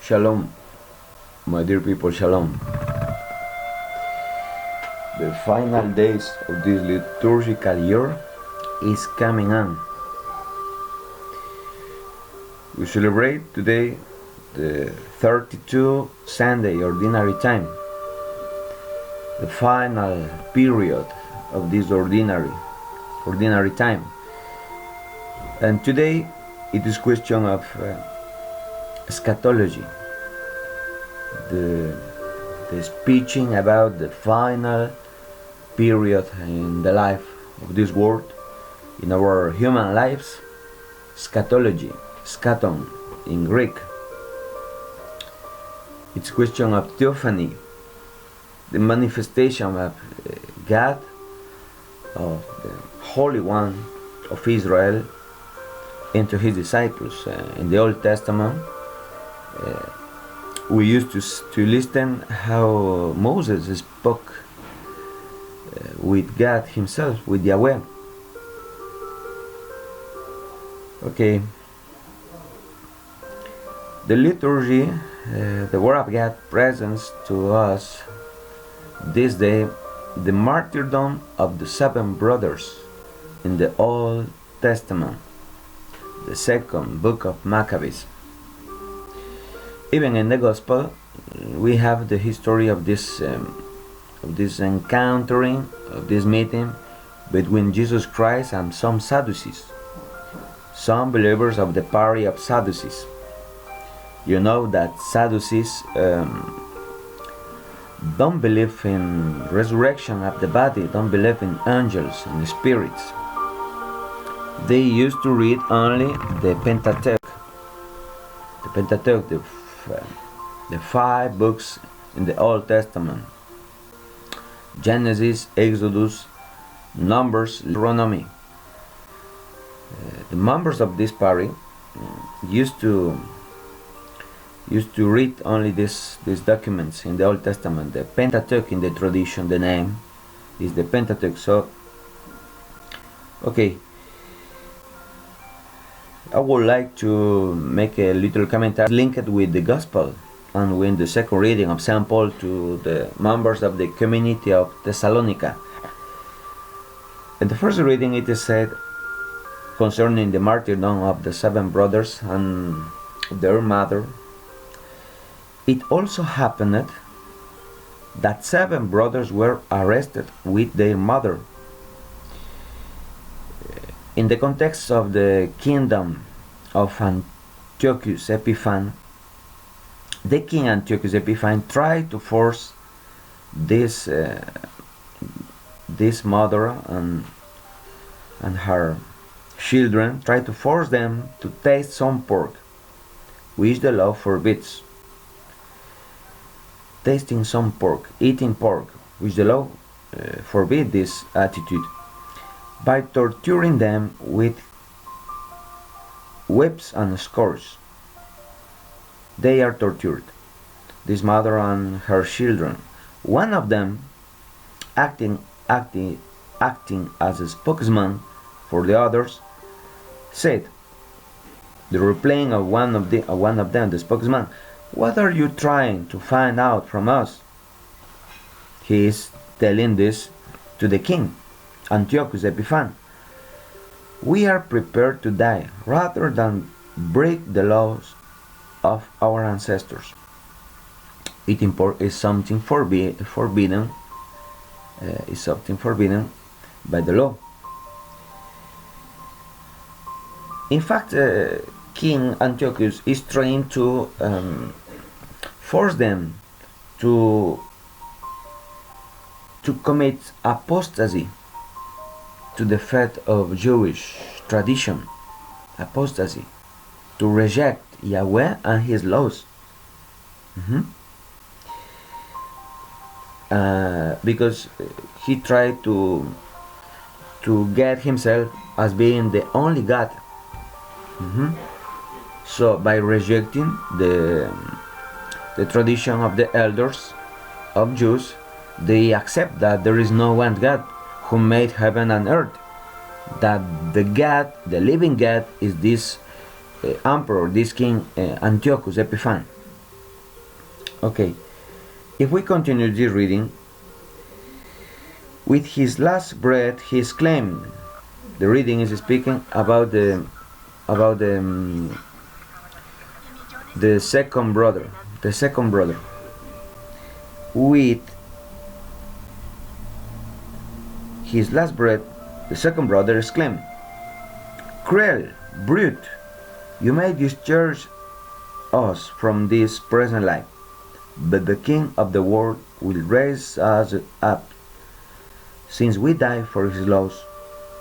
Shalom, my dear people, shalom. The final days of this liturgical year is coming on. We celebrate today the 32 Sunday Ordinary Time, the final period of this ordinary time. And today it is question of eschatology, the speaking about the final period in the life of this world, in our human lives. Eschatology, scaton in Greek. It's question of theophany, the manifestation of God, of the Holy One of Israel into his disciples. In the Old Testament, we used to listen how Moses spoke with God himself, with Yahweh. Okay. The liturgy, the Word of God presents to us this day the martyrdom of the 7 brothers in the Old Testament, the second book of Maccabees. Even in the Gospel, we have the history of this encountering, of this meeting between Jesus Christ and some Sadducees, some believers of the party of Sadducees. You know that Sadducees don't believe in resurrection of the body, don't believe in angels and spirits. They used to read only the Pentateuch, the 5 books in the Old Testament: Genesis, Exodus, Numbers, Deuteronomy. The members of this party used to read only these documents in the Old Testament. The Pentateuch, in the tradition, the name is the Pentateuch. So, okay, I would like to make a little commentary linked with the Gospel and with the second reading of St. Paul to the members of the community of Thessalonica. In the first reading, it is said concerning the martyrdom of the 7 brothers and their mother. It also happened that 7 brothers were arrested with their mother. In the context of the kingdom of Antiochus Epiphanes, the king Antiochus Epiphanes tried to force this mother and her children, tried to force them to taste some pork, which the law forbids. Tasting some pork, eating pork, which the law forbids this attitude, by torturing them with whips and scourges. They are tortured, this mother and her children. One of them, acting as a spokesman for the others, said, the replying of one of them, the spokesman, "What are you trying to find out from us?" He is telling this to the king, Antiochus Epiphanes. "We are prepared to die rather than break the laws of our ancestors." Eating pork is something forbidden. Is something forbidden by the law. In fact, King Antiochus is trying to force them to commit apostasy to the faith of Jewish tradition, apostasy, to reject Yahweh and his laws. Because he tried to get himself as being the only God. So by rejecting the tradition of the elders of Jews, they accept that there is no one God who made heaven and earth, that the God, the living God, is this emperor, this king Antiochus Epiphanes. Okay, if we continue this reading, with his last breath he exclaimed. The reading is speaking about the second brother. The second brother. With his last breath, the second brother exclaimed, "Cruel brute, you may discharge us from this present life, but the King of the world will raise us up, since we die for his laws,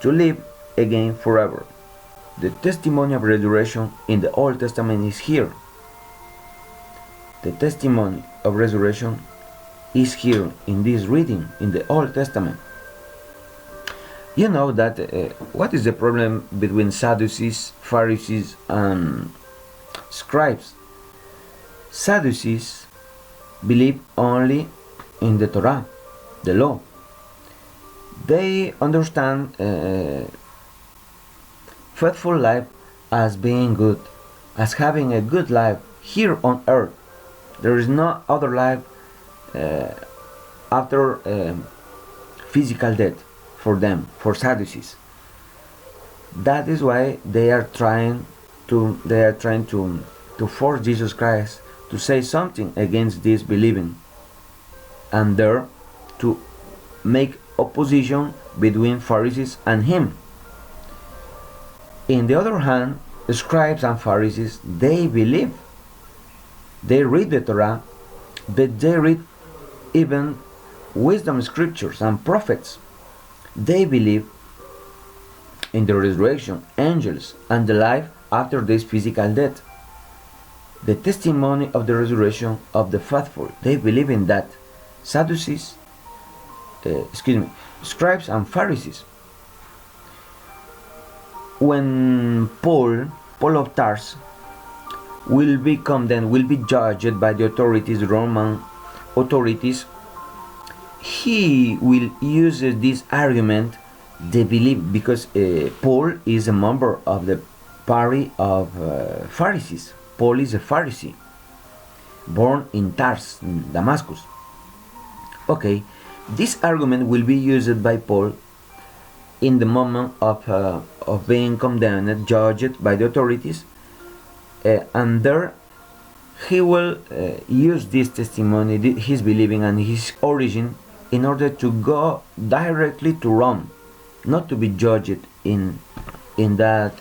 to live again forever." The testimony of resurrection in the Old Testament is here. The testimony of resurrection is here in this reading in the Old Testament. You know that what is the problem between Sadducees, Pharisees, and scribes? Sadducees believe only in the Torah, the law. They understand faithful life as being good, as having a good life here on earth. There is no other life after physical death for them, for Sadducees. That is why they are trying to force Jesus Christ to say something against this believing, and there to make opposition between Pharisees and him. In the other hand, scribes and Pharisees, they believe. They read the Torah, but they read even wisdom scriptures and prophets. They believe in the resurrection, angels, and the life after this physical death. The testimony of the resurrection of the faithful, they believe in that. Sadducees, scribes and Pharisees. When Paul of Tarsus will be condemned, will be judged by the authorities, Roman authorities, he will use this argument. They believe because Paul is a member of the party of Pharisees. Paul is a Pharisee, born in Tarsus, in Damascus. Okay, this argument will be used by Paul in the moment of being condemned, judged by the authorities, and there he will use this testimony, his believing and his origin, in order to go directly to Rome, not to be judged in that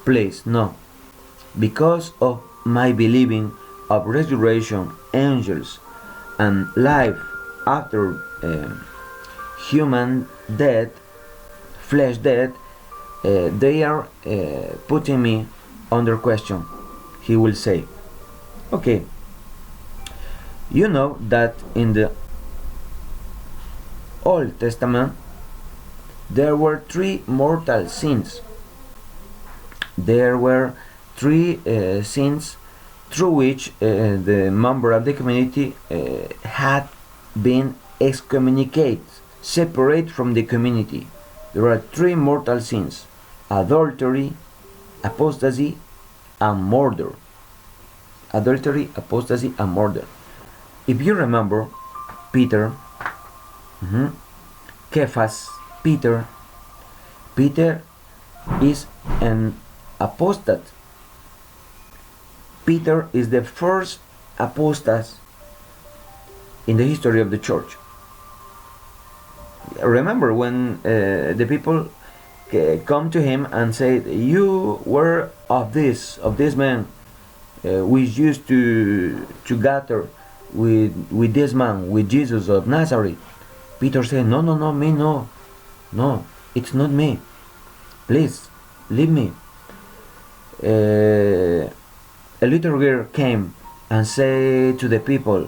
place. No, because of my believing of resurrection, angels, and life after human death, flesh death, they are putting me under question, he will say. Okay, you know that in the Old Testament there were three mortal sins. There were three sins through which the member of the community had been excommunicated, separate from the community. There are three mortal sins: adultery, apostasy, and murder. Adultery, apostasy, and murder. If you remember, Peter, Cephas, Peter is an apostate. Peter is the first apostate in the history of the church. Remember when the people come to him and say, "You were of this man. We used to gather with this man, with Jesus of Nazareth." Peter said, "No, me, no, it's not me. Please, leave me." A little girl came and said to the people,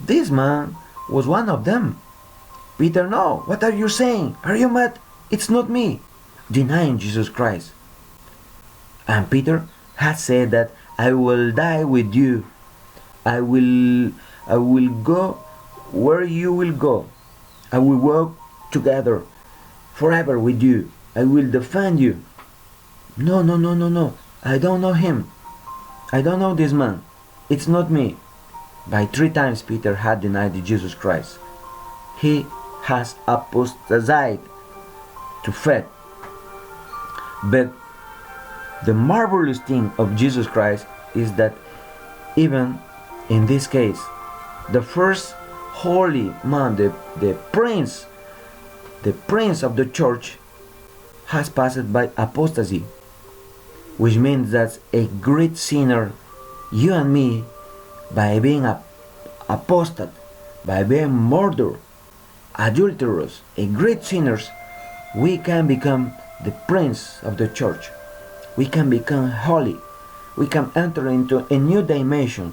"This man was one of them." Peter, "No, what are you saying? Are you mad? It's not me," denying Jesus Christ. And Peter had said that, "I will die with you. I will go where you will go. I will walk together forever with you. I will defend you." No. I don't know him. I don't know this man. It's not me. By 3 times Peter had denied Jesus Christ. He has apostatized to faith. But the marvelous thing of Jesus Christ is that even in this case, the first holy man, the prince of the church, has passed by apostasy, which means that a great sinner, you and me, by being apostate, by being murderer, adulterous, a great sinners, we can become the prince of the church. We can become holy. We can enter into a new dimension.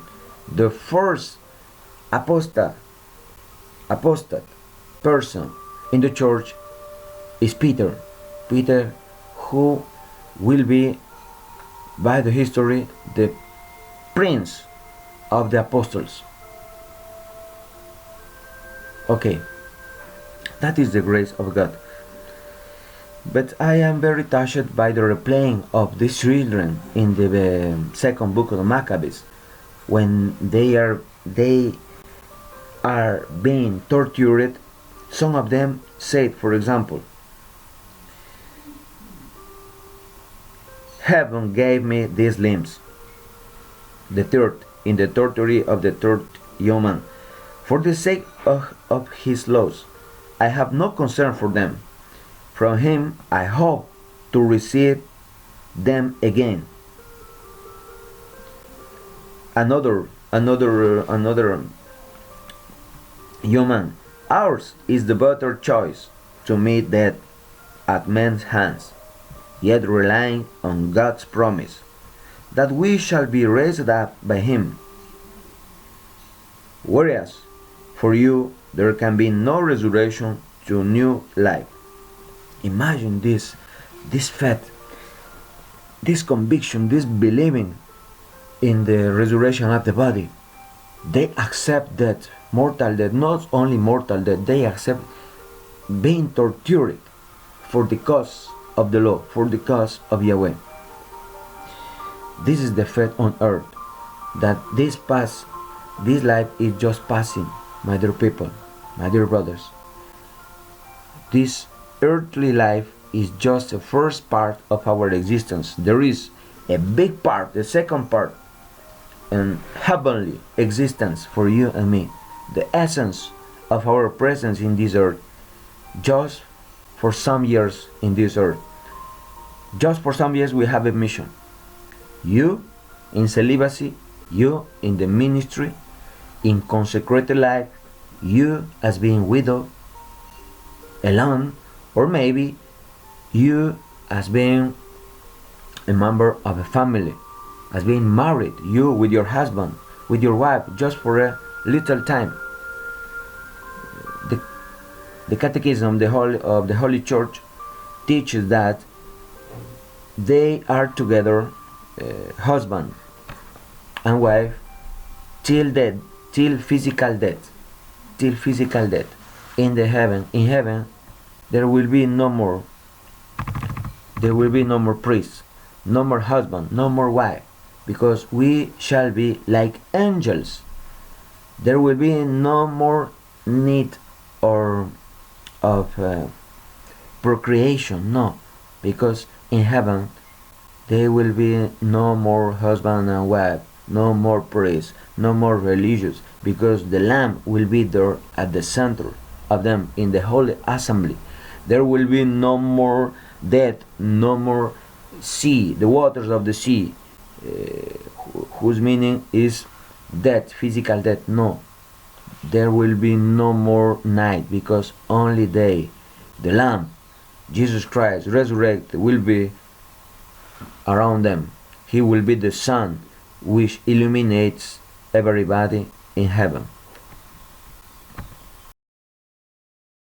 The first apostate person in the church is Peter. Peter, who will be, by the history, the prince of the apostles. Okay, that is the grace of God. But I am very touched by the replaying of these children in the second book of the Maccabees, when they are being tortured. Some of them said, for example, "Heaven gave me these limbs." The third, in the torture of the third human, "For the sake of his laws, I have no concern for them. From him I hope to receive them again." Another human, "Ours is the better choice to meet death at men's hands, yet relying on God's promise that we shall be raised up by him. Whereas for you there can be no resurrection to new life." Imagine this faith, this conviction, this believing in the resurrection of the body. They accept that mortal death, not only mortal death, they accept being tortured for the cause of the law, for the cause of Yahweh. This is the faith on earth, that this life is just passing, my dear people, my dear brothers. This earthly life is just the first part of our existence. There is a big part, the second part, and heavenly existence for you and me. The essence of our presence in this earth, just for some years in this earth. Just for some years we have a mission. You in celibacy, you in the ministry, in consecrated life, you as being widow, alone, or maybe you as being a member of a family, as being married, you with your husband, with your wife, just for a little time. The Catechism of the Holy Church teaches that they are together, husband and wife, till death, till physical death, in heaven. There will be no more priests, no more husband, no more wife, because we shall be like angels. There will be no more need of procreation, no, because in heaven there will be no more husband and wife, no more priests, no more religious, because the Lamb will be there at the center of them in the holy assembly. There will be no more death, no more sea, the waters of the sea, whose meaning is death, physical death. No, there will be no more night, because only they, the Lamb, Jesus Christ, resurrected, will be around them. He will be the sun which illuminates everybody in heaven.